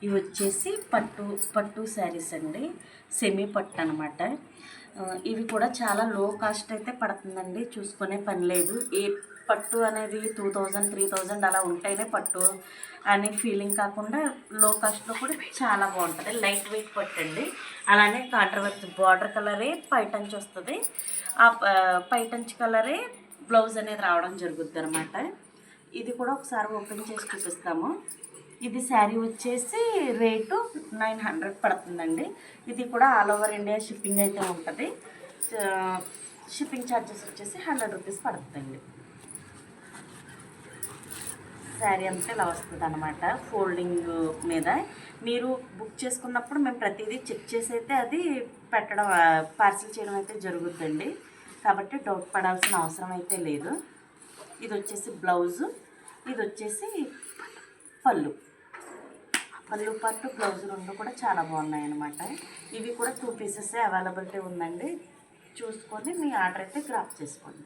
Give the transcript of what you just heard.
ఇవి వచ్చేసి పట్టు శారీస్ అండి, సెమీ పట్టు అనమాట. ఇవి కూడా చాలా లో కాస్ట్ అయితే పడుతుందండి, చూసుకునే పని లేదు. ఏ పట్టు అనేది 2000 3000 అలా ఉంటేనే పట్టు అనే ఫీలింగ్ కాకుండా లో కాస్ట్లో కూడా చాలా బాగుంటుంది. లైట్ వెయిట్ పట్టు అండి. అలానే కాంట్రవర్సీ బార్డర్ కలరే పైటంచి వస్తుంది, ఆ పైటంచి కలరే బ్లౌజ్ అనేది రావడం జరుగుద్ది అనమాట. ఇది కూడా ఒకసారి ఓపెన్ చేసి చూపిస్తాము. ఇది శారీ వచ్చేసి రేటు 900 పడుతుందండి. ఇది కూడా ఆల్ ఓవర్ ఇండియా షిప్పింగ్ అయితే ఉంటుంది. షిప్పింగ్ ఛార్జెస్ వచ్చేసి 100 రూపీస్ పడుతుందండి. శారీ అంతా ఇలా వస్తుంది అనమాట ఫోల్డింగ్ మీద. మీరు బుక్ చేసుకున్నప్పుడు మేము ప్రతిదీ చెక్ చేసి అయితే అది పెట్టడం పార్సిల్ చేయడం అయితే జరుగుతుందండి. కాబట్టి డౌట్ పడాల్సిన అవసరం అయితే లేదు. ఇది వచ్చేసి బ్లౌజు, ఇది వచ్చేసి పళ్ళు పట్టు బ్లౌజ్ రెండు కూడా చాలా బాగున్నాయి అన్నమాట. ఇవి కూడా 2 పీసెస్ అవైలబిలిటీ ఉందండి. చూసుకొని మీ ఆర్డర్ అయితే గ్రాప్ చేసుకోండి.